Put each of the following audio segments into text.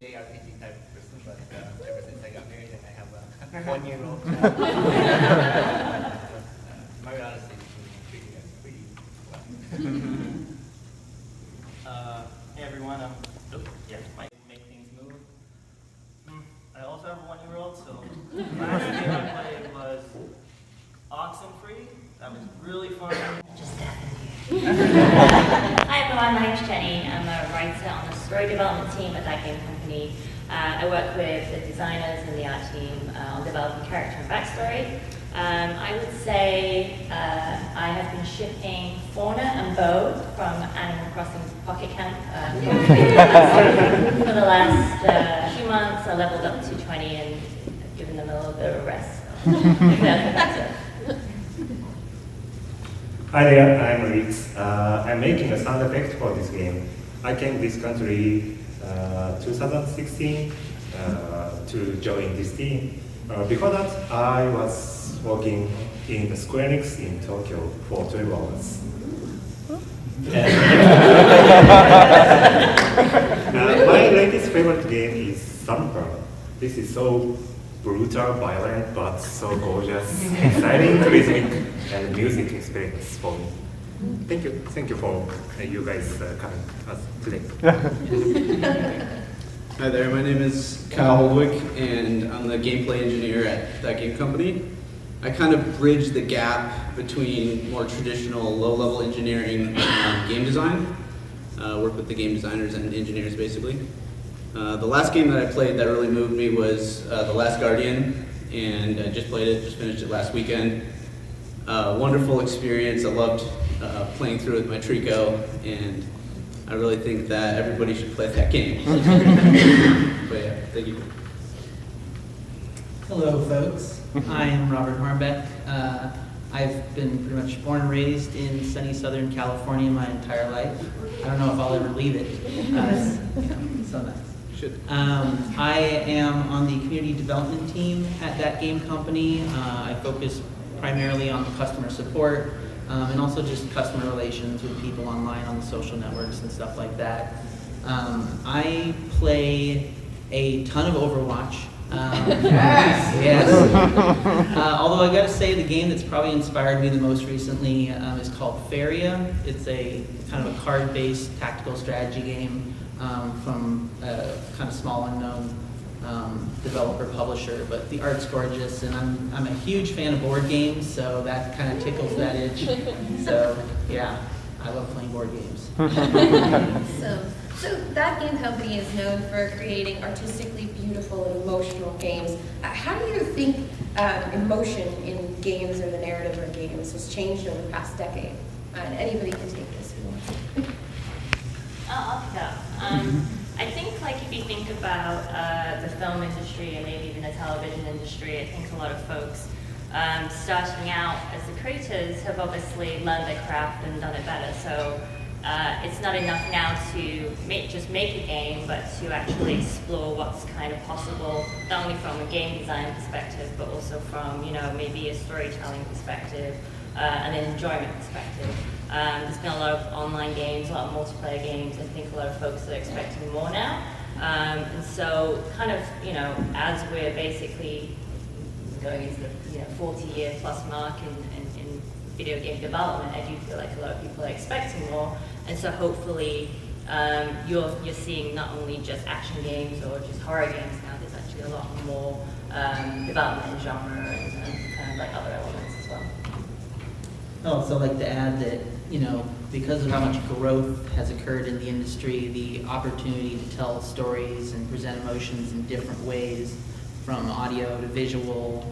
JRPG type person, but ever since I got married and I have a 1-year-old child, Mario Odyssey is treating us pretty well. Hey everyone, might make things move. I also have a 1-year-old, so last game I played was Oxenfree. That was really fun. Hi everyone, my name's Jenny. I'm a writer on the story development team at That Game Company. I work with the designers and the art team on developing character and backstory. I would say I have been shipping Fauna and Bo from Animal Crossing Pocket Camp for the last few months. I leveled up to 20 and given them a little bit of a rest. Hi there, I'm Ritz. I'm making a sound effect for this game. I came to this country 2016 to join this team. Before that, I was working in the Square Enix in Tokyo for 12 hours. My latest favorite game is Samper. This is so brutal, violent, but so gorgeous, exciting, rhythmic, and music experience for me. Thank you for you guys coming us today. Hi there, my name is Kyle Holdwick, and I'm the gameplay engineer at That Game Company. I kind of bridge the gap between more traditional low-level engineering and game design. Work with the game designers and engineers, basically. The last game that I played that really moved me was The Last Guardian, and I just played it, just finished it last weekend. Wonderful experience. I loved playing through with my Trico, and I really think that everybody should play that game. But yeah, thank you. Hello, folks. I am Robert Harbeck. I've been pretty much born and raised in sunny Southern California my entire life. I don't know if I'll ever leave it. So nice. Should. I am on the community development team at That Game Company. I focus primarily on customer support and also just customer relations with people online on the social networks and stuff like that. I play a ton of Overwatch. Yes. Although I gotta say the game that's probably inspired me the most recently is called Faria. It's a kind of a card-based tactical strategy game from a kind of small unknown developer publisher, but the art's gorgeous, and I'm a huge fan of board games, so that kind of tickles that itch. So yeah, I love playing board games. So That Game Company is known for creating artistically beautiful and emotional games. How do you think emotion in games or the narrative of games has changed over the past decade? And anybody can take this who wants to. I'll pick up. I think, like, if you think about the film industry and maybe even the television industry, I think a lot of folks starting out as the creators have obviously learned their craft and done it better. So it's not enough now to just make a game, but to actually explore what's kind of possible, not only from a game design perspective, but also from, maybe a storytelling perspective and an enjoyment perspective. There's been a lot of online games, a lot of multiplayer games. I think a lot of folks are expecting more now. And so kind of, as we're basically going into the 40-year plus mark in video game development, I do feel like a lot of people are expecting more. And so hopefully you're seeing not only just action games or just horror games now, there's actually a lot more development in genre and kind of like other elements as well. I'd also like to add that, because of how much growth has occurred in the industry, the opportunity to tell stories and present emotions in different ways, from audio to visual,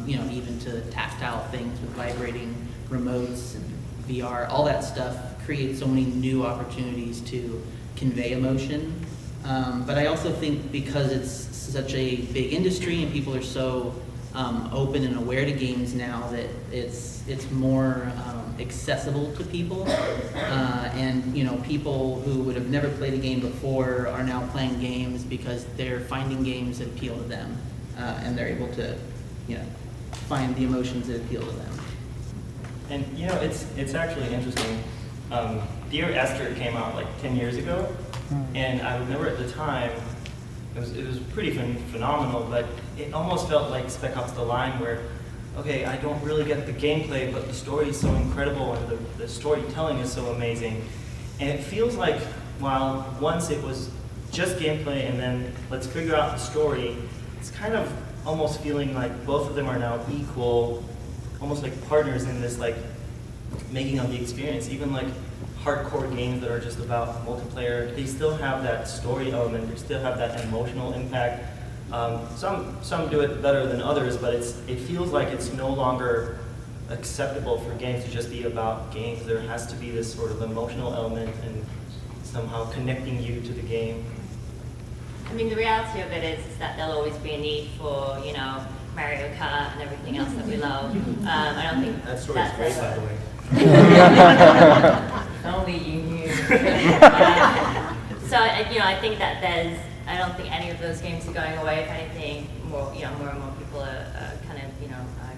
even to tactile things with vibrating remotes and VR, all that stuff creates so many new opportunities to convey emotion. But I also think because it's such a big industry and people are so open and aware to games now, that it's more accessible to people, and people who would have never played a game before are now playing games because they're finding games that appeal to them, and they're able to find the emotions that appeal to them. And it's actually interesting. Dear Esther came out like 10 years ago, and I remember at the time it was pretty phenomenal, but it almost felt like Spec Ops: The Line, where, okay, I don't really get the gameplay, but the story is so incredible and the storytelling is so amazing. And it feels like while once it was just gameplay and then let's figure out the story, it's kind of almost feeling like both of them are now equal, almost like partners in this like making of the experience. Even like hardcore games that are just about multiplayer, they still have that story element, they still have that emotional impact. Some do it better than others, but it feels like it's no longer acceptable for games to just be about games. There has to be this sort of emotional element and somehow connecting you to the game. I mean, the reality of it is that there'll always be a need for, you know, Mario Kart and everything else that we love. I don't think That story is great, by the way. If only you knew. So, you know, I think that I don't think any of those games are going away. If anything, more and more people are kind of,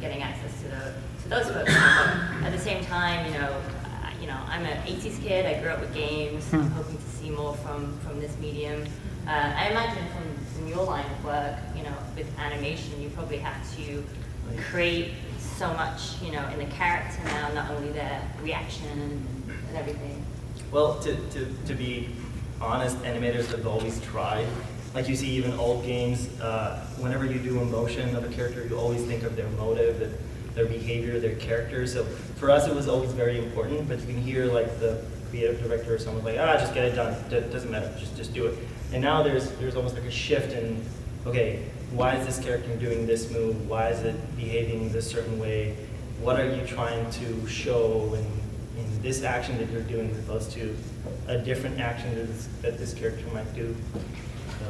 getting access to those folks. But at the same time, I'm an 80s kid. I grew up with games. I'm hoping to see more from this medium. I imagine from your line of work, with animation, you probably have to create so much, in the character now, not only their reaction and everything. Well, to be honest, animators have always tried. Like you see even old games, whenever you do emotion of a character, you always think of their motive, their behavior, their character. So for us, it was always very important, but you can hear like the creative director or someone like, just get it done, it doesn't matter, just do it. And now there's almost like a shift in, okay, why is this character doing this move? Why is it behaving this certain way? What are you trying to show in this action that you're doing as opposed to a different action that this character might do? So,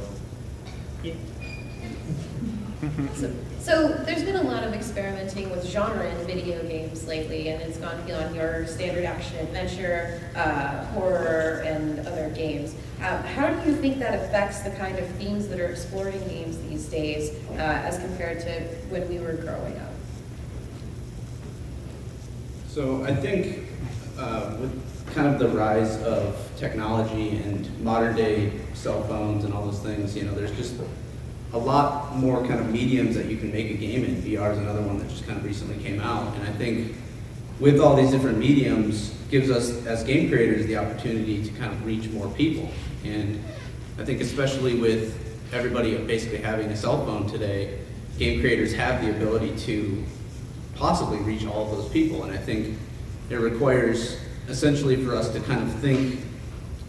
yeah. So there's been a lot of experimenting with genre in video games lately, and it's gone beyond your standard action adventure, horror, and other games. How do you think that affects the kind of themes that are explored in games these days as compared to when we were growing up? So I think with kind of the rise of technology and modern day cell phones and all those things, there's just a lot more kind of mediums that you can make a game in. VR is another one that just kind of recently came out. And I think with all these different mediums gives us as game creators the opportunity to kind of reach more people. And I think especially with everybody basically having a cell phone today, game creators have the ability to possibly reach all of those people. And I think it requires essentially for us to kind of think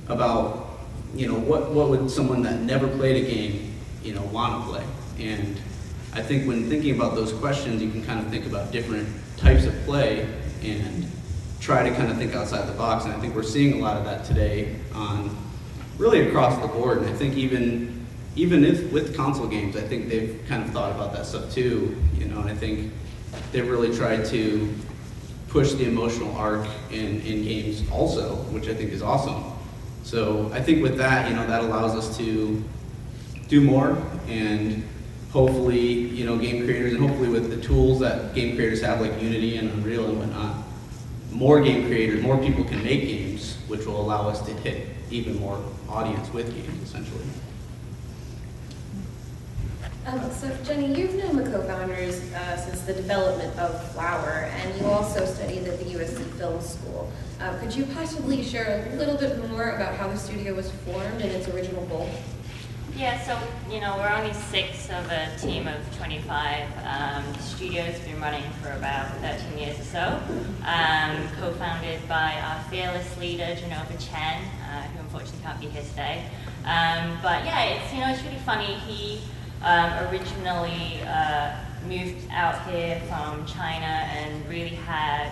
about, what would someone that never played a game want to play. And I think when thinking about those questions, you can kind of think about different types of play and try to kind of think outside the box. And I think we're seeing a lot of that today on really across the board. And I think even if with console games, I think they've kind of thought about that stuff too, and I think they've really tried to push the emotional arc in games also, which I think is awesome. So I think with that, that allows us to do more, and hopefully, game creators, and hopefully with the tools that game creators have, like Unity and Unreal and whatnot, more game creators, more people can make games, which will allow us to hit even more audience with games, essentially. So Jenny, you've known the co-founders since the development of Flower, and you also studied at the USC Film School. Could you possibly share a little bit more about how the studio was formed and its original goal? Yeah, so, we're only 6 of a team of 25. The studio's been running for about 13 years or so, co-founded by our fearless leader, Genova Chen, who unfortunately can't be here today. But yeah, it's really funny. He originally moved out here from China and really had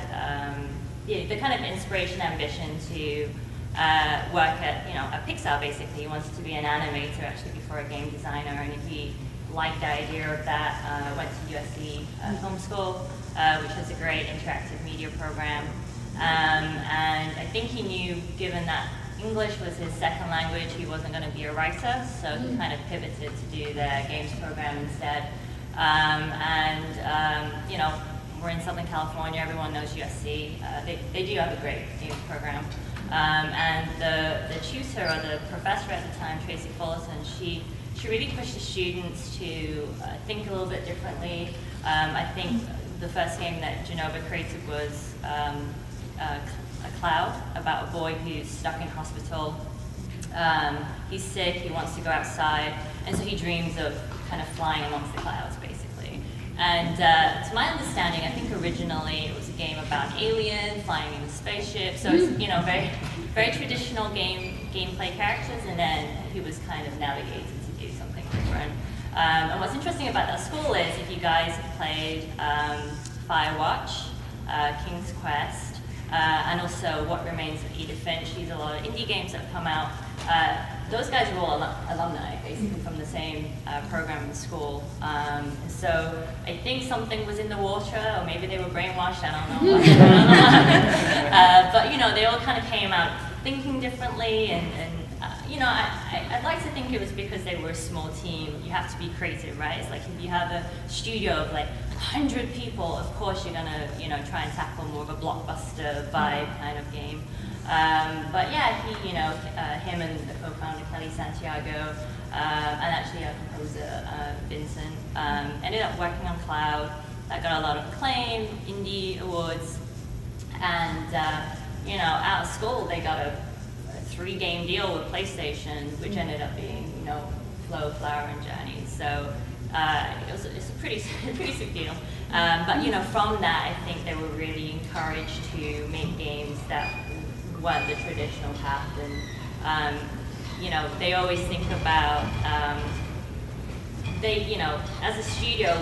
the kind of inspiration, ambition to work at Pixar, basically. He wanted to be an animator actually before a game designer, and he liked the idea of that. Went to USC Film School, which has a great interactive media program. And I think he knew, given that English was his second language, he wasn't going to be a writer, so he kind of pivoted to do the games program instead. We're in Southern California, everyone knows USC. They do have a great games program. And the tutor, or the professor at the time, Tracy Fullerton, she she really pushed the students to think a little bit differently. I think the first game that Genova created was a Cloud, about a boy who's stuck in hospital. He's sick, he wants to go outside, and so he dreams of kind of flying amongst the clouds, basically. And to my understanding, I think originally it was a game about an alien flying in a spaceship, so it's, you know, very, very traditional gameplay characters, and then he was kind of navigated to do something different. And what's interesting about that school is, if you guys have played Firewatch, King's Quest, and also What Remains of Edith Finch, these are a lot of indie games that have come out. Those guys are all alumni, basically, from the same program in school. So I think something was in the water, or maybe they were brainwashed, I don't know. But you know, they all kind of came out thinking differently, and you know, I'd like to think it was because they were a small team. You have to be creative, right? It's like if you have a studio of like 100 people, of course you're gonna, you know, try and tackle more of a blockbuster vibe kind of game. But yeah, he, you know, him and the co-founder Kelly Santiago, and actually our composer Vincent, ended up working on Cloud. That got a lot of acclaim, indie awards, and you know, out of school they got a 3-game deal with PlayStation, which ended up being, you know, Flow, Flower, and Journey. So it's a pretty sick deal. But you know, from that, I think they were really encouraged to make games that weren't the traditional path. And you know, they always think about you know, as a studio,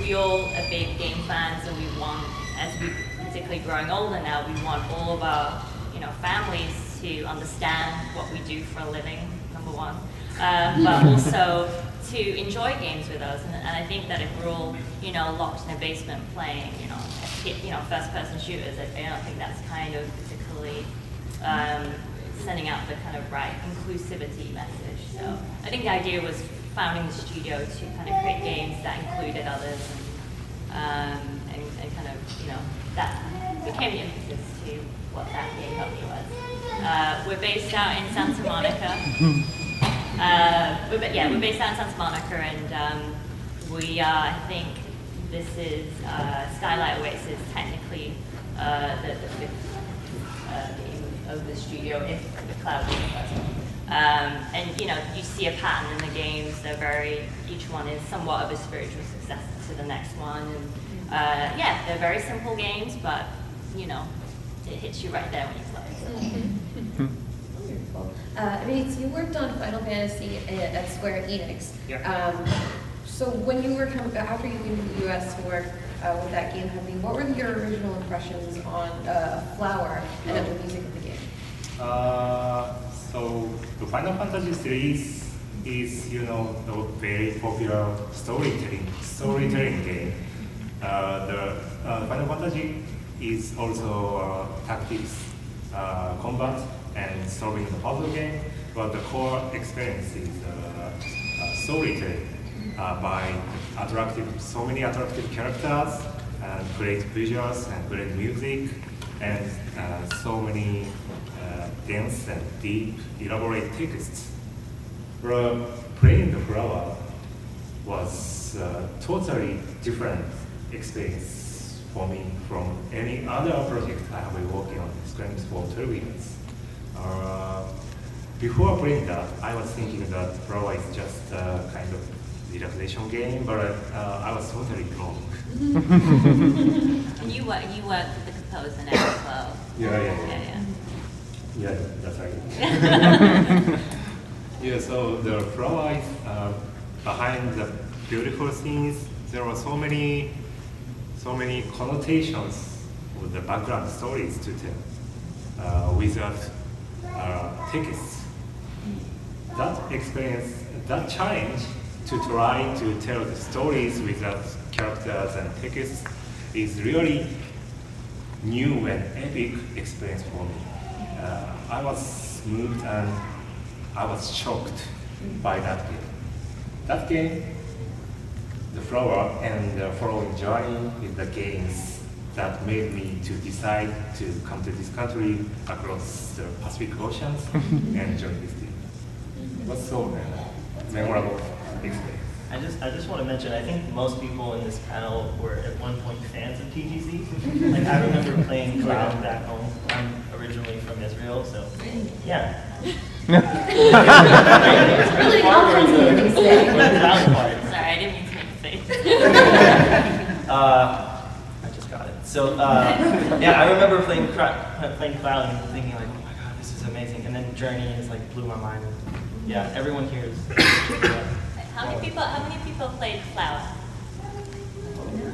we all are big game fans, and we want, as we particularly growing older now, we want all of our, you know, families to understand what we do for a living, number one, but also to enjoy games with us. And I think that if we're all, you know, locked in a basement playing, you know, first-person shooters, I don't think that's kind of particularly sending out the kind of right inclusivity message. So I think the idea was founding the studio to kind of create games that included others, and kind of, you know, that became the emphasis to what That Game Company was. We're based out in Santa Monica. We're based out in Santa Monica, and we are, I think, this is Skylight Oasis, technically the fifth game of the studio, if the Cloud was the first one. And you know, you see a pattern in the games. They're each one is somewhat of a spiritual successor to the next one. And yeah, they're very simple games, but you know, it hits you right there when you play. So. Wonderful. I mean, so you worked on Final Fantasy at Square Enix. Yeah. So when you were after you came to the U.S. to work with That Game Company, what were your original impressions on Flower and then the music of the game? So the Final Fantasy series is, you know, a very popular storytelling game. The Final Fantasy is also tactics, combat, and solving the puzzle game, but the core experience is storytelling by so many attractive characters, and great visuals, and great music, and so many dense and deep, elaborate texts. Playing the Flower was a totally different experience for me from any other project I have been working on Square Enix for 12 years. Before playing that, I was thinking that Flower is just a kind of relaxation game, but I was totally wrong. And you worked with the composer now as well. Yeah, that's right. Yeah, so the Flower is behind the beautiful scenes. There were so many connotations with the background stories to tell without text. That experience, that challenge to try to tell the stories without characters and text is really new and epic experience for me. I was moved and I was shocked by that game. That game, the Flower and the following journey is the games that made me to decide to come to this country across the Pacific Oceans and join this team. It was so memorable. this way. I just want to mention, I think most people in this panel were at one point fans of TGC. Like I remember playing Cloud back home. I'm originally from Israel, so yeah. Really complicated these days. Sorry, I didn't mean to make a face. I just got it. So yeah, I remember playing Cloud and thinking like, oh my god, this is amazing. And then Journey is like blew my mind. Yeah, everyone here is. How many people played Flower?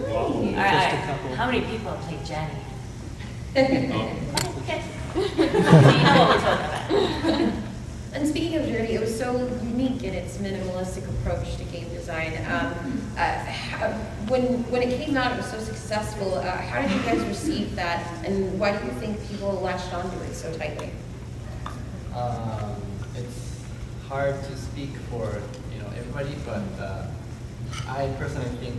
All Just right. a couple. How many people played Jenny? Okay. So you know what we're talking about. And speaking of Journey, it was so unique in its minimalistic approach to game design. When it came out, it was so successful. How did you guys receive that, and why do you think people latched onto it so tightly? It's hard to speak for everybody, but I personally think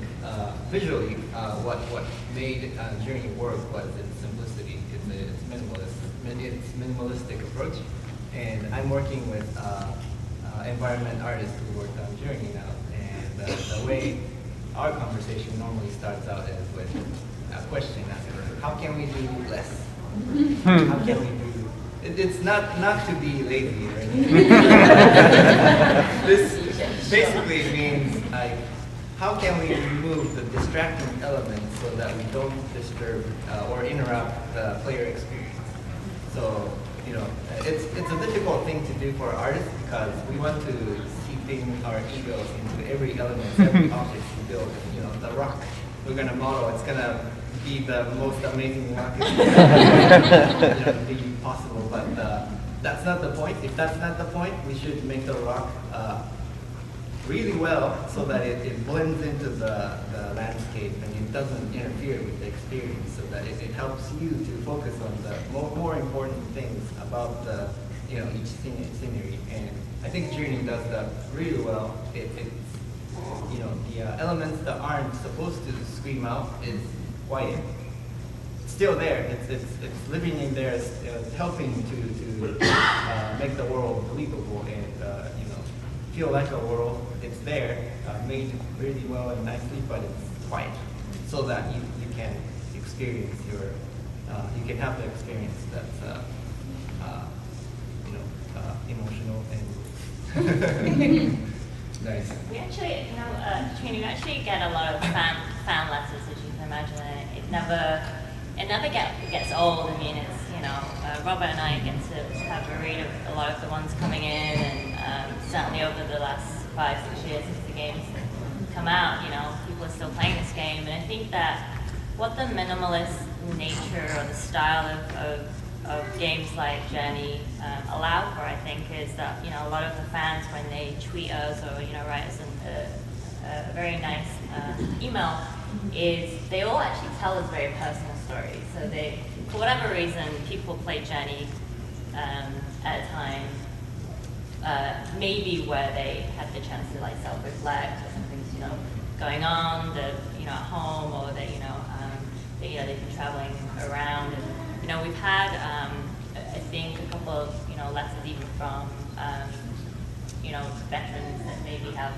visually what made Journey work was its simplicity. It's minimalistic approach, and I'm working with environment artists who work on Journey now, and the way our conversation normally starts out is with a question after, how can we do less? How can we do? It's not to be lazy or anything. This basically means like, how can we remove the distracting elements so that we don't disturb or interrupt the player experience? So, it's a difficult thing to do for artists because we want to seep in our egos into every element, every object we build. The rock we're gonna model, it's gonna be the most amazing rock be possible. But that's not the point. If that's not the point, we should make the rock really well so that it blends into the landscape and it doesn't interfere with the experience, so that it helps you to focus on the more important things about the each scenery. And I think Journey does that really well. The elements that aren't supposed to scream out is quiet. It's still there. It's living in there. It's helping to make the world believable and feel like a world. It's there, made really well and nicely, but it's quiet, so that you can experience you can have the experience that's emotional and nice. We actually, Trini, we actually get a lot of fan letters, as you can imagine. It never gets old. I mean, it's Robert and I get to have a read of a lot of the ones coming in, and certainly over the last 5-6 years since the game's come out, people are still playing this game. And I think that what the minimalist nature or the style of games like Journey allow for, I think, is that a lot of the fans, when they tweet us or write us a very nice email, is they all actually tell us very personal stories. So they, for whatever reason, people play Journey at a time, maybe where they had the chance to self-reflect or something's going on at home, or that they've been traveling around, and we've had I think a couple of letters even from veterans that maybe have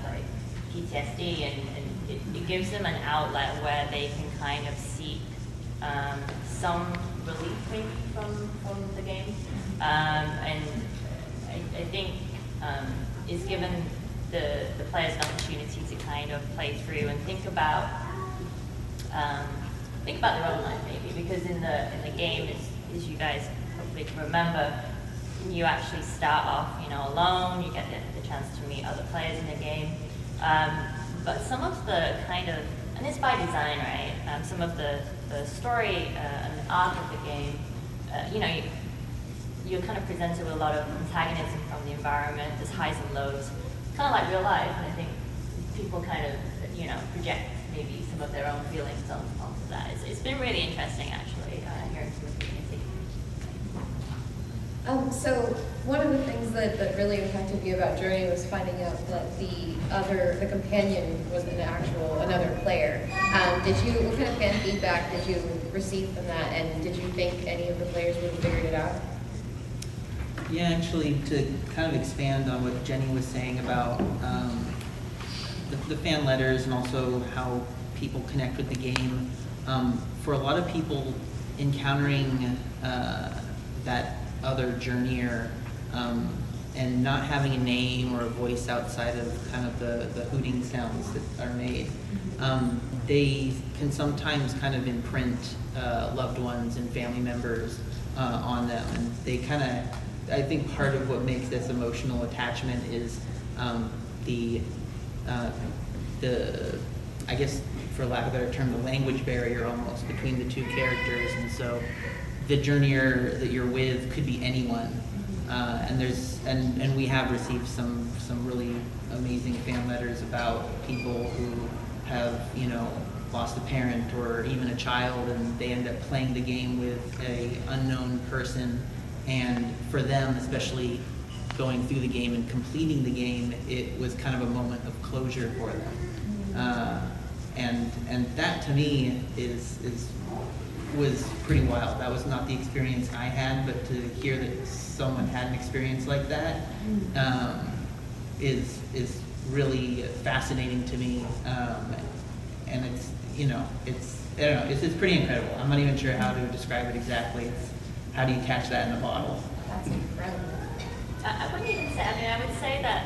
PTSD, and it gives them an outlet where they can kind of seek some relief maybe from the game, and I think it's given the players an opportunity to kind of play through and think about their own life maybe, because in the game, as you guys hopefully can remember, you actually start off alone. You get the chance to meet other players in the game, but some of the kind of, and it's by design, right? Some of the story and the arc of the game, you're kind of presented with a lot of antagonism from the environment. There's highs and lows, kind of like real life, and I think people kind of project maybe some of their own feelings onto that. It's been really interesting actually hearing from the community. So one of the things that really impacted me about Journey was finding out that the companion was another player. What kind of fan feedback did you receive from that, and did you think any of the players would have figured it out? Yeah, actually, to kind of expand on what Jenny was saying about the fan letters and also how people connect with the game. For a lot of people, encountering that other journeyer and not having a name or a voice outside of kind of the hooting sounds that are made, they can sometimes kind of imprint loved ones and family members on them. And they kind of, I think part of what makes this emotional attachment is the I guess, for lack of a better term, the language barrier almost between the two characters. And so the journeyer that you're with could be anyone. And we have received some really amazing fan letters about people who have, you know, lost a parent or even a child, and they end up playing the game with a unknown person. And for them, especially going through the game and completing the game, it was kind of a moment of closure for them. And that to me was pretty wild. That was not the experience I had, but to hear that someone had an experience like that is really fascinating to me. And it's, you know, it's, I don't know, it's pretty incredible. I'm not even sure how to describe it exactly. It's, how do you catch that in a bottle? That's incredible. I wouldn't even say, I mean, I would say that,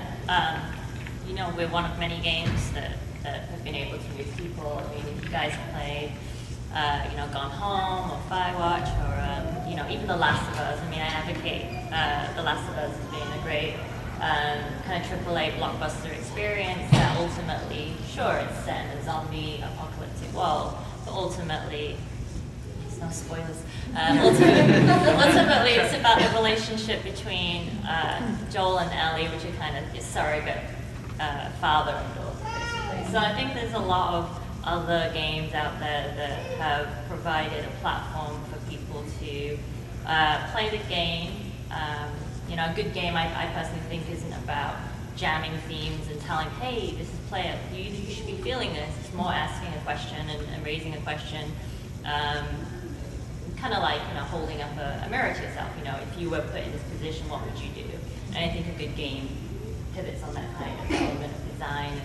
you know, we're one of many games that have been able to move people. I mean, if you guys have played, you know, Gone Home or Firewatch or, you know, even The Last of Us. I mean, I advocate The Last of Us as being a great kind of AAA blockbuster experience that ultimately, sure, it's set in a zombie apocalyptic world, but ultimately, it's no spoilers, ultimately it's about the relationship between Joel and Ellie, which are kind of surrogate father and daughter, basically. So I think there's a lot of other games out there that have provided a platform for people to play the game. You know, a good game, I personally think, isn't about jamming themes and telling, hey, this is player, you should be feeling this. It's more asking a question and raising a question. Kind of like, you know, holding up a mirror to yourself. You know, if you were put in this position, what would you do? And I think a good game pivots on that kind of element of design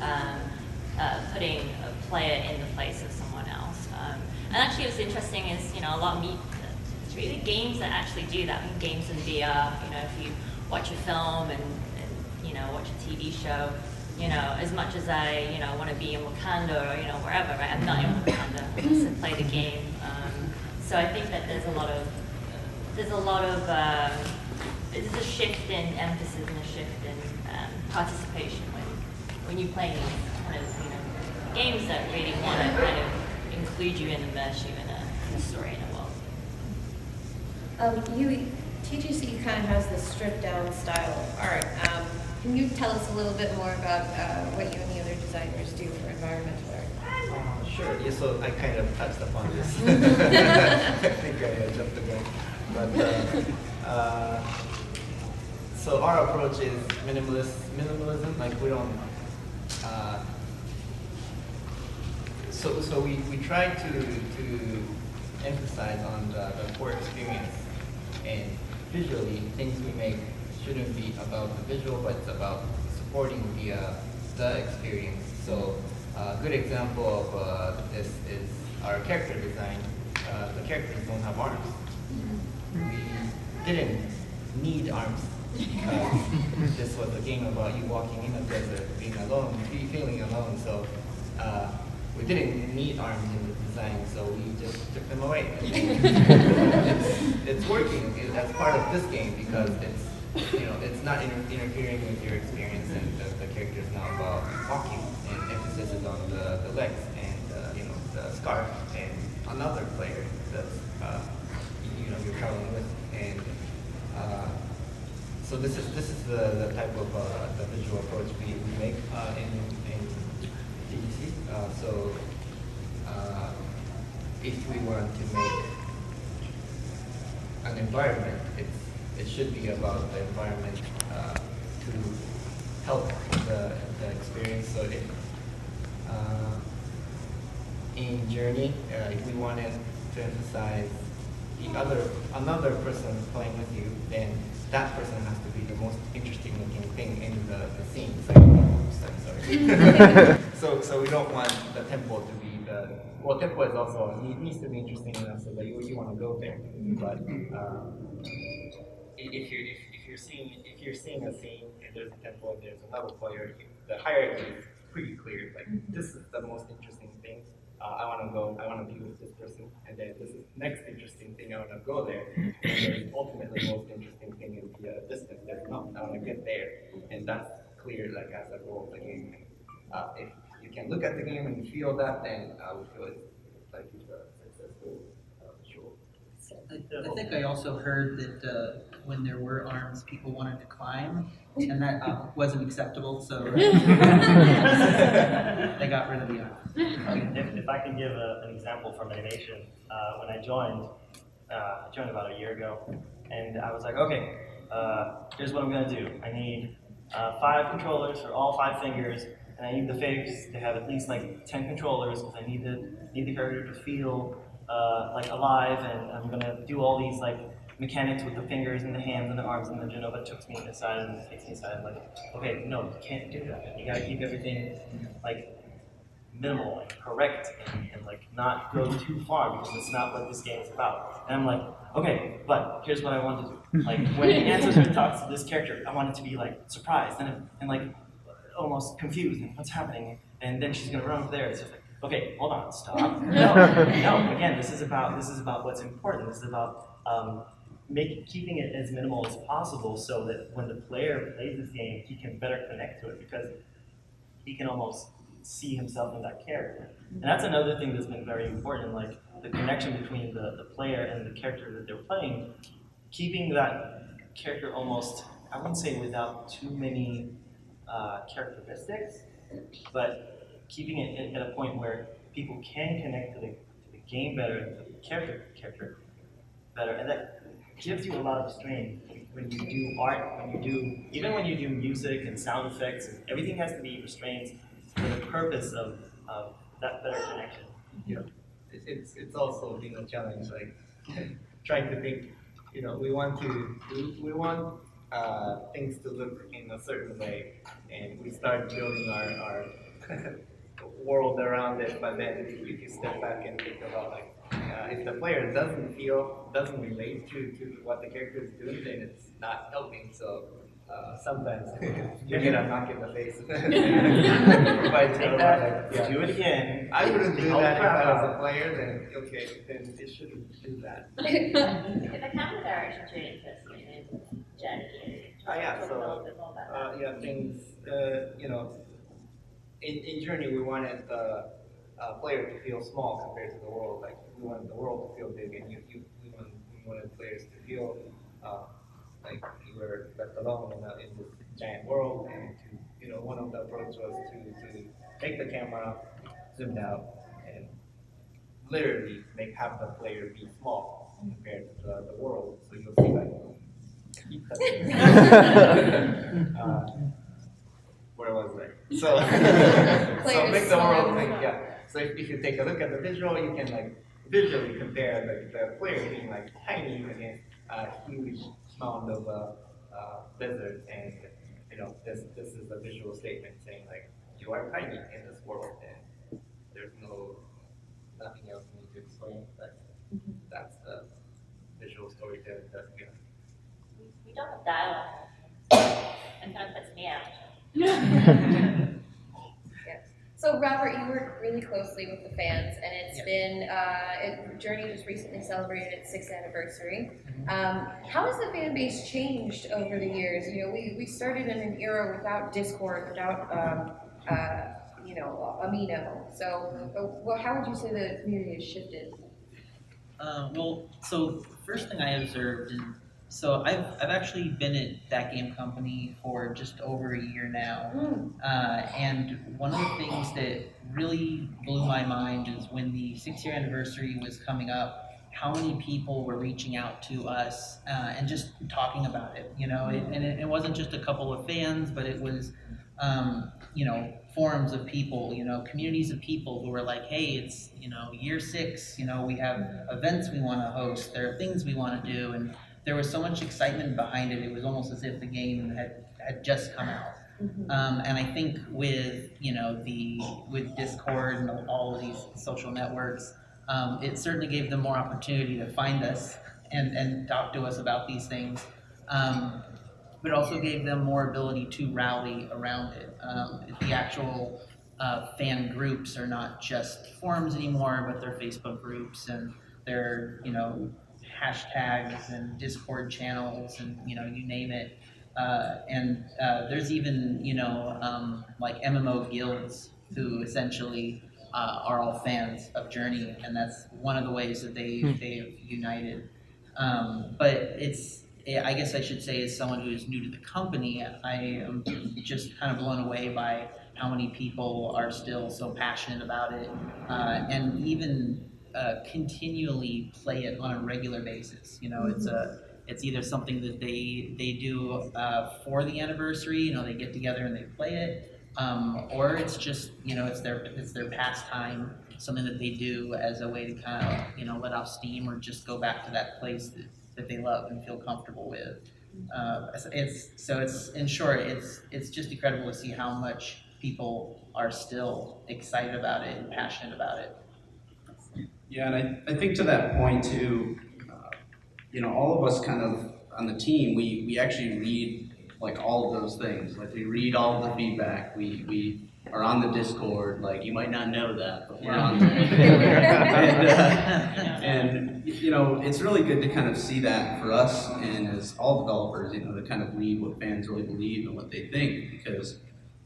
and putting a player in the place of someone else. And actually what's interesting is, you know, a lot of it's really games that actually do that. I mean, games in VR, you know, if you watch a film and you know, watch a TV show, you know, as much as I, you know, want to be in Wakanda or, you know, wherever, right? I'm not in Wakanda, I just play the game. So I think that there's a lot of, there's a shift in emphasis and a shift in participation when you play these kind of, you know, games that really want to kind of include you and immerse you in a story and a world. TGC kind of has this stripped down style of art. Can you tell us a little bit more about what you and the other designers do for environmental art? Sure. Yeah, so I kind of touched upon this. I think I jumped the gun. But so our approach is minimalism. Like we don't. So we try to emphasize on the core experience, and visually things we make shouldn't be about the visual, but it's about supporting the experience. So a good example of this is our character design. The characters don't have arms. We didn't need arms. This was a game about you walking in a desert, being alone, feeling alone. So we didn't need arms in the design, so we just took them away. It's working as part of this game because it's, you know, it's not interfering with your experience, and the character is now about walking, and emphasis is on the legs and you know, the scarf and another player that's you know, you're traveling with, and so this is the type of the visual approach we make in DEC. So if we want to make an environment, it should be about the environment to help the experience. So if in Journey, if we wanted to emphasize another person playing with you, then that person has to be the most interesting looking thing in the scene. So, sorry. So we don't want the tempo to be well, tempo is also, it needs to be interesting enough so that you want to go there. But if you're seeing a scene and there's a tempo and there's another player, the hierarchy is pretty clear. Like, this is the most interesting thing. I want to be with this person, and then this is next interesting thing. I want to go there, and then ultimately the most interesting thing is the distance. There's not. I want to get there, and that's clear. Like, as a goal of the game. If you can look at the game and feel that, then I would feel it's like it's a successful show. I think I also heard that when there were arms, people wanted to climb, and that wasn't acceptable, so they got rid of the arms. If I can give an example from animation, when I joined about a year ago, and I was like, okay, here's what I'm going to do. I need 5 controllers for all 5 fingers, and I need the face to have at least like 10 controllers, because I need the character to feel like alive, and I'm going to do all these like mechanics with the fingers and the hands and the arms, and then Genova takes me aside and takes me aside, and like, okay, no, you can't do that. You got to keep everything like minimal and correct, and like not go too far, because it's not what this game is about. And I'm like, okay, but here's what I want to do. Like, when he answers or talks to this character, I want it to be like surprised and like almost confused and what's happening, and then she's gonna run over there. It's just like, okay, hold on, stop. No. Again, this is about what's important. This is about keeping it as minimal as possible, so that when the player plays this game, he can better connect to it, because he can almost see himself in that character. And that's another thing that's been very important, like the connection between the player and the character that they're playing, keeping that character almost, I wouldn't say without too many characteristics, but keeping it at a point where people can connect to the game better, and to the character better, and that gives you a lot of strain when you do art, even when you do music and sound effects, and everything has to be restrained for the purpose of that better connection. Yeah, it's also been a challenge, like trying to think. We want things to look in a certain way, and we start building our world around it. But then if you step back and think about like, if the player doesn't relate to what the character is doing, then it's not helping. So sometimes you get a knock in the face. Do it again. I wouldn't do that if I was a player. Then okay, then it shouldn't do that. If the camera direction is really interesting, in Journey, Yeah. talk a So little bit more about that. things. In Journey, we wanted the player to feel small compared to the world. Like, we wanted the world to feel big, and we wanted players to feel like you were left alone in this giant world. And one of the approaches was to take the camera zoomed out and literally make half the player be small compared to the world. So you'll see like. Where was I? So make the world think, yeah. So if you take a look at the visual, you can like visually compare the player being like tiny against a huge mound of desert, and this is a visual statement saying like, you are tiny in this world, and there's nothing else you need to explain. That's the visual storytelling that's good. We don't have dialogue. It kind of puts me out. Yeah. So Robert, you work really closely with the fans, and it's been Journey just recently celebrated its 6th anniversary. How has the fan base changed over the years? We started in an era without Discord, without Amino. So how would you say the community has shifted? So the first thing I observed is, so I've actually been at That Game Company for just over a year now, and one of the things that really blew my mind is when the 6-year anniversary was coming up, how many people were reaching out to us and just talking about it. It wasn't just a couple of fans, but it was forums of people, communities of people who were like, hey, it's year 6, we have events we want to host, there are things we want to do, and there was so much excitement behind it. It was almost as if the game had just come out. And I think with with Discord and all of these social networks, it certainly gave them more opportunity to find us and talk to us about these things. But also gave them more ability to rally around it. The actual fan groups are not just forums anymore, but they're Facebook groups and they're hashtags and Discord channels and you name it. And there's even like MMO guilds who essentially are all fans of Journey, and that's one of the ways that they've united. But I guess I should say, as someone who is new to the company, I am just kind of blown away by how many people are still so passionate about it, and even continually play it on a regular basis. It's either something that they do for the anniversary. They get together and they play it, or it's just it's their pastime, something that they do as a way to kind of let off steam, or just go back to that place that they love and feel comfortable with. It's in short, it's just incredible to see how much people are still excited about it and passionate about it. Yeah, and I think to that point too, all of us kind of on the team, we actually read like all of those things. Like we read all of the feedback. We are on the Discord. Like you might not know that, but we're on there. and it's really good to kind of see that for us and as all developers, to kind of read what fans really believe and what they think, because it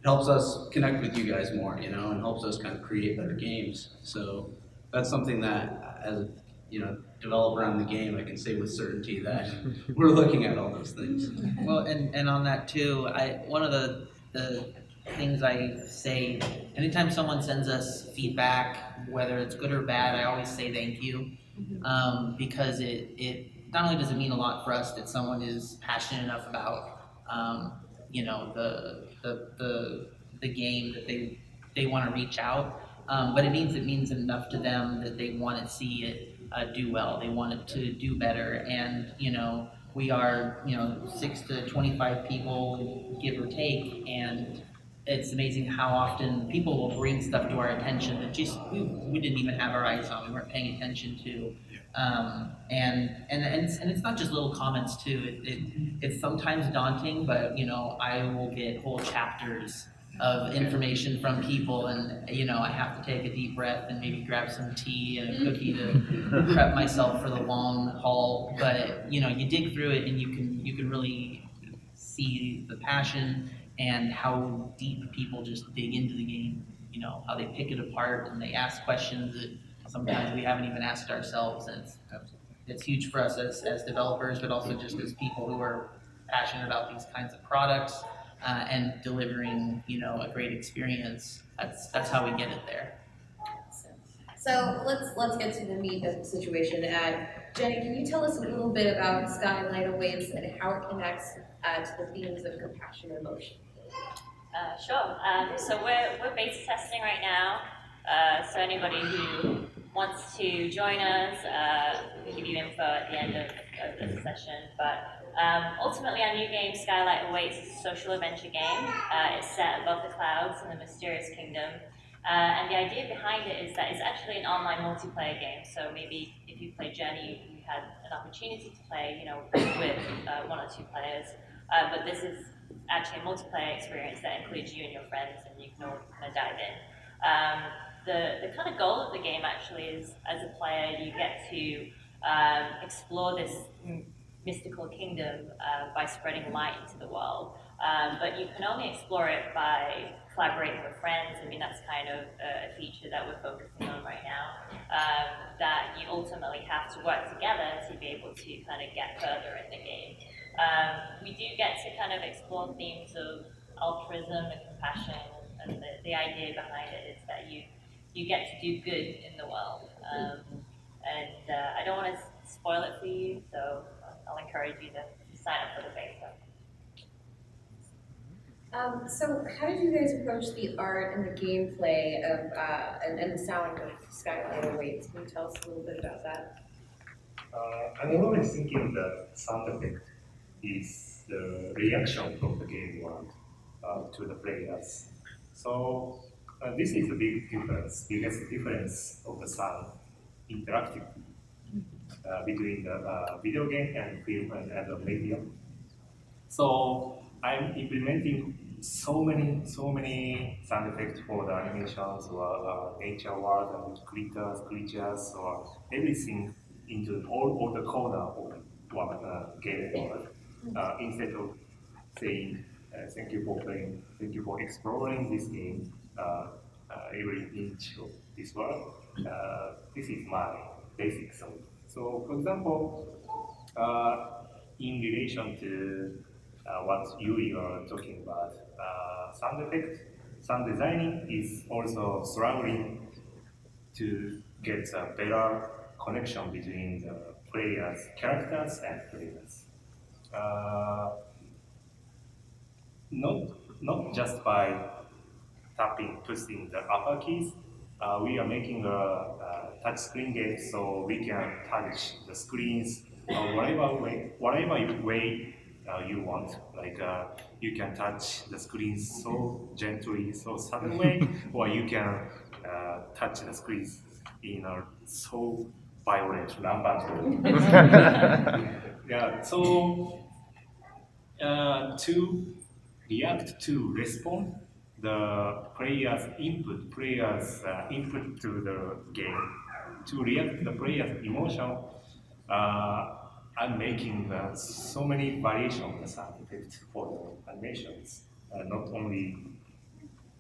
helps us connect with you guys more, and helps us kind of create better games. So that's something that as a developer on the game, I can say with certainty that we're looking at all those things. Well, and on that too, one of the things I say anytime someone sends us feedback, whether it's good or bad, I always say thank you, because it not only does it mean a lot for us that someone is passionate enough about the game that they want to reach out, but it means enough to them that they want to see it do well. They want it to do better, and we are 6 to 25 people, give or take, and it's amazing how often people will bring stuff to our attention that just we didn't even have our eyes on, we weren't paying attention to. And it's not just little comments too. It's sometimes daunting, but I will get whole chapters of information from people, and I have to take a deep breath and maybe grab some tea and a cookie to prep myself for the long haul. But you dig through it, and you can really see the passion and how deep people just dig into the game. How they pick it apart and they ask questions that sometimes we haven't even asked ourselves, and it's huge for us as developers, but also just as people who are passionate about these kinds of products. And delivering, a great experience. That's how we get it there. So let's get to the meat of the situation. Jenny, can you tell us a little bit about Skylight Awaits and how it connects to the themes of compassion and emotion? Sure. So we're beta testing right now. So anybody who wants to join us, we'll give you info at the end of this session. But ultimately, our new game, Skylight Awaits, is a social adventure game. It's set above the clouds in the mysterious kingdom. And the idea behind it is that it's actually an online multiplayer game. So maybe if you play Journey, you had an opportunity to play, with 1 or 2 players. But this is actually a multiplayer experience that includes you and your friends, and you can all kind of dive in. The kind of goal of the game actually is, as a player, you get to explore this mystical kingdom by spreading light into the world. But you can only explore it by collaborating with friends. I mean, that's kind of a feature that we're focusing on right now, that you ultimately have to work together to be able to kind of get further in the game. We do get to kind of explore themes of altruism and compassion, and the idea behind it is that you get to do good in the world. And I don't want to spoil it for you, so I'll encourage you to sign up for the beta. So how did you guys approach the art and the gameplay of and the sound of Skylight Awaits? Can you tell us a little bit about that? I'm always thinking that sound effect is the reaction from the game world. to the players. So this is a big difference, biggest difference of the sound interactive between the video game and film and the medium. So I'm implementing so many sound effects for the animations or nature world and creatures or everything into all the corner of one game world. Instead of saying thank you for playing, thank you for exploring this game, every inch of this world. This is my basic song. So for example, in relation to what you are talking about, sound effect, sound designing is also struggling to get a better connection between the players, characters and players. Not just by pushing the upper keys, we are making a touch screen game so we can touch the screens whatever way you want. Like you can touch the screens so gently, so subtle way, or you can touch the screens in a so violent, rampant way. Yeah. So to react to respond the player's input to the game, to react to the player's emotion, I'm making so many variations of the sound effects for the animations, not only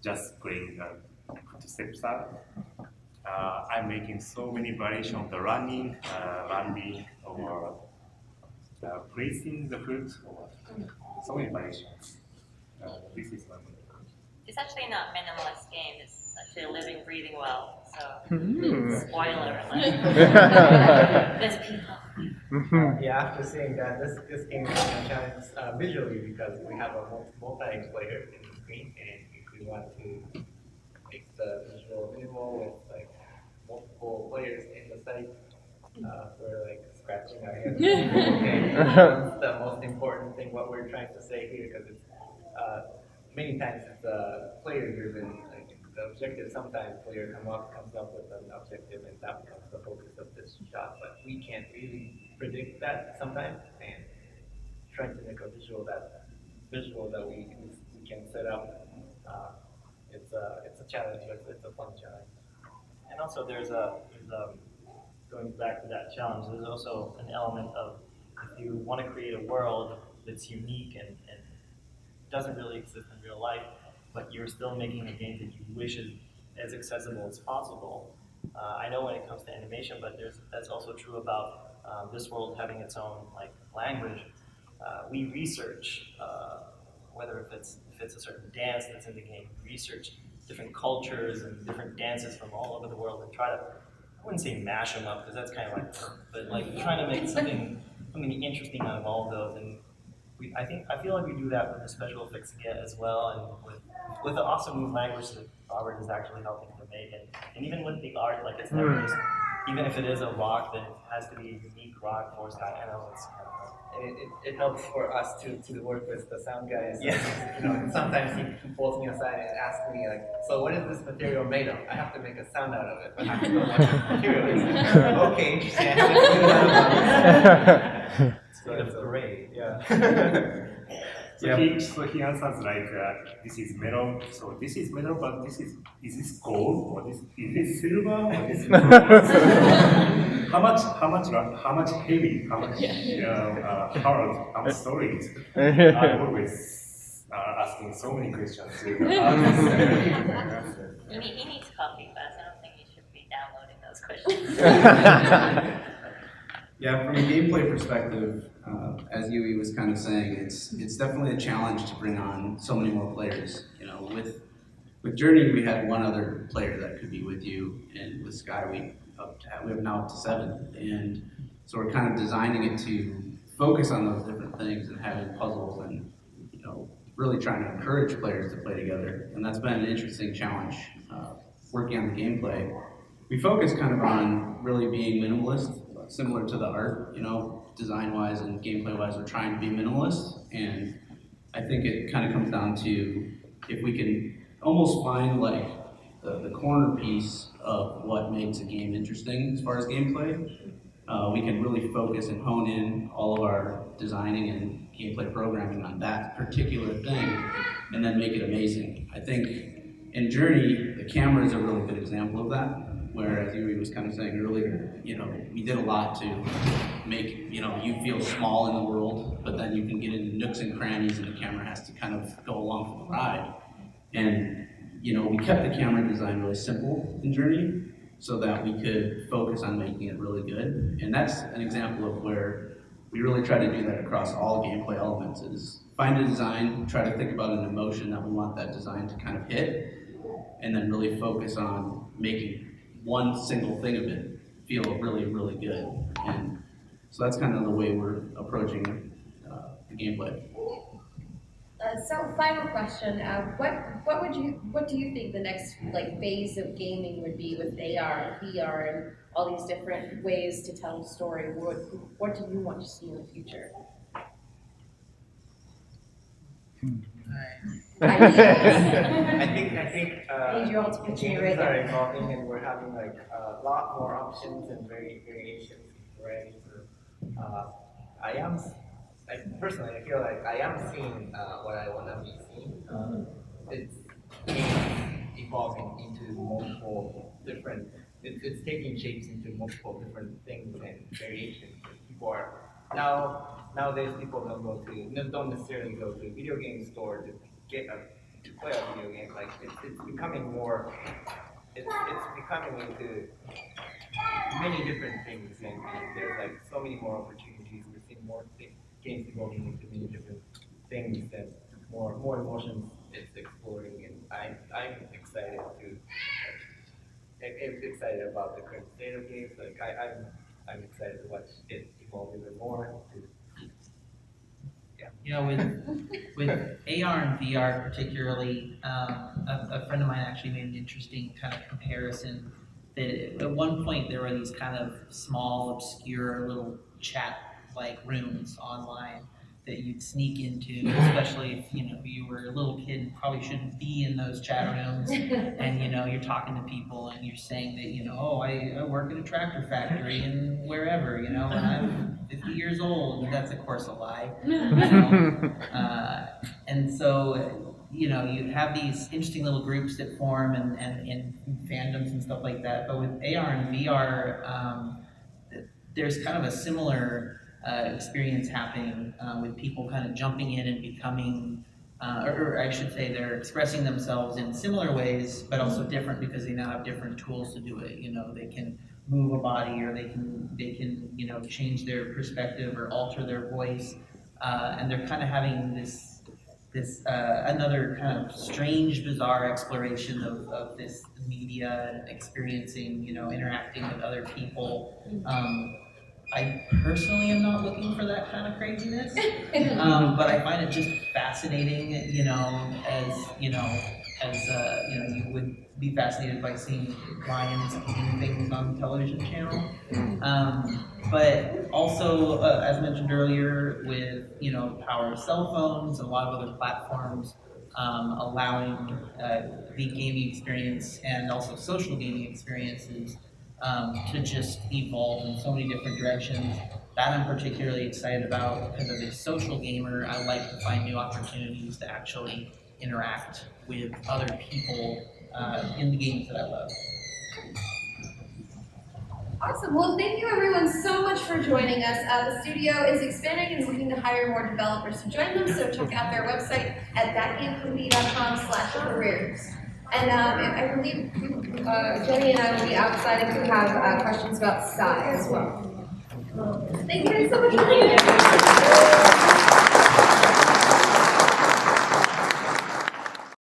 just playing the step sound. I'm making so many variations of the running, landing, or placing the foot, or so many variations. This is my It's actually not minimalist game. It's actually a living, breathing well. So, spoiler alert. There's people. Yeah, after seeing that, this game is a challenge visually because we have a multiplayer in the screen, and if we want to make the visual minimal with like multiple players in the site, we're like scratching our heads. Okay, that's the most important thing what we're trying to say here, because it's many times it's player driven. Like the objective, sometimes player comes up with an objective and that becomes the focus of this shot, but we can't really predict that sometimes, and trying to make a visual that we can set up. It's a challenge. It's a fun challenge. And also there's going back to that challenge, there's also an element of if you want to create a world that's unique and doesn't really exist in real life, but you're still making a game that you wish is as accessible as possible. I know when it comes to animation, but that's also true about this world having its own like language. We research whether if it's a certain dance that's in the game, research different cultures and different dances from all over the world and try to, I wouldn't say mash them up because that's kind of like, but like trying to make something interesting out of all of those. And I feel like we do that with the special effects kit as well, and with the awesome new language that Robert is actually helping to make, and even with the art, like it's never just, even if it is a rock, then it has to be a unique rock for Sky. I know it's kind of, And it helps for us to work with the sound guys. Yeah. You know, sometimes he pulls me aside and asks me like, so what is this material made of? I have to make a sound out of it, but I have to know what the material is. Okay, interesting. it's great. Yeah. So he answers like, this is metal, so this is metal, but is this gold, or is this silver, or is this how much heavy, how much hard, how much solid? I'm always asking so many questions. He needs coffee first. I don't think he should be downloading those questions. Yeah, from a gameplay perspective, as Yui was kind of saying, it's definitely a challenge to bring on so many more players. You know, with Journey, we had one other player that could be with you, and with Sky, we have now up to 7. And so we're kind of designing it to focus on those different things and having puzzles and, you know, really trying to encourage players to play together. And that's been an interesting challenge working on the gameplay. We focus kind of on really being minimalist, similar to the art, you know, design-wise and gameplay-wise, we're trying to be minimalist, and I think it kind of comes down to if we can almost find like the corner piece of what makes a game interesting as far as gameplay, we can really focus and hone in all of our designing and gameplay programming on that particular thing, and then make it amazing. I think in Journey, the camera is a really good example of that, where, as Yuri was kind of saying earlier, we did a lot to make, you feel small in the world, but then you can get into nooks and crannies and the camera has to kind of go along for the ride. And, we kept the camera design really simple in Journey so that we could focus on making it really good. And that's an example of where we really try to do that across all gameplay elements, is find a design, try to think about an emotion that we want that design to kind of hit, and then really focus on making one single thing of it feel really, really good. And so that's kind of the way we're approaching the gameplay. So final question, what do you think the next phase of gaming would be with AR and VR and all these different ways to tell a story? What do you want to see in the future? I think I need you all to continue right games are there. evolving, and we're having a lot more options and variations, right? Personally, I feel like I am seeing what I want to be seeing. It's evolving into multiple different. It's taking shapes into multiple different things and variations. People are nowadays people don't necessarily go to a video game store to play a video game. Like it's becoming more. It's becoming into many different things, and there's so many more opportunities. We're seeing more games evolving into many different things, and more emotions it's exploring, and I'm excited excited about the current state of games. I'm excited to watch it evolve even more. With AR and VR particularly, a friend of mine actually made an interesting kind of comparison that at one point there were these kind of small, obscure little chat-like rooms online that you'd sneak into, especially if you were a little kid and probably shouldn't be in those chat rooms, and you're talking to people and you're saying that I work in a tractor factory and wherever, and I'm 50 years old, and that's of course a lie. And so you have these interesting little groups that form and fandoms and stuff like that. But with AR and VR, there's kind of a similar experience happening with people kind of jumping in and becoming, or I should say they're expressing themselves in similar ways, but also different because they now have different tools to do it. They can move a body, or they can change their perspective or alter their voice, and they're kind of having this another kind of strange, bizarre exploration of this media and experiencing, interacting with other people. I personally am not looking for that kind of craziness, but I find it just fascinating, as you would be fascinated by seeing lions eating things on the television channel. But also, as mentioned earlier, with the power of cell phones and a lot of other platforms, allowing the gaming experience and also social gaming experiences to just evolve in so many different directions. That I'm particularly excited about because as a social gamer, I like to find new opportunities to actually interact with other people in the games that I love. Awesome. Well, thank you everyone so much for joining us. The studio is expanding and is looking to hire more developers to join them, so check out their website at thatgamecompany.com/careers. And I believe Jenny and I will be outside if you have questions about Sky as well. Thank you guys so much for being here.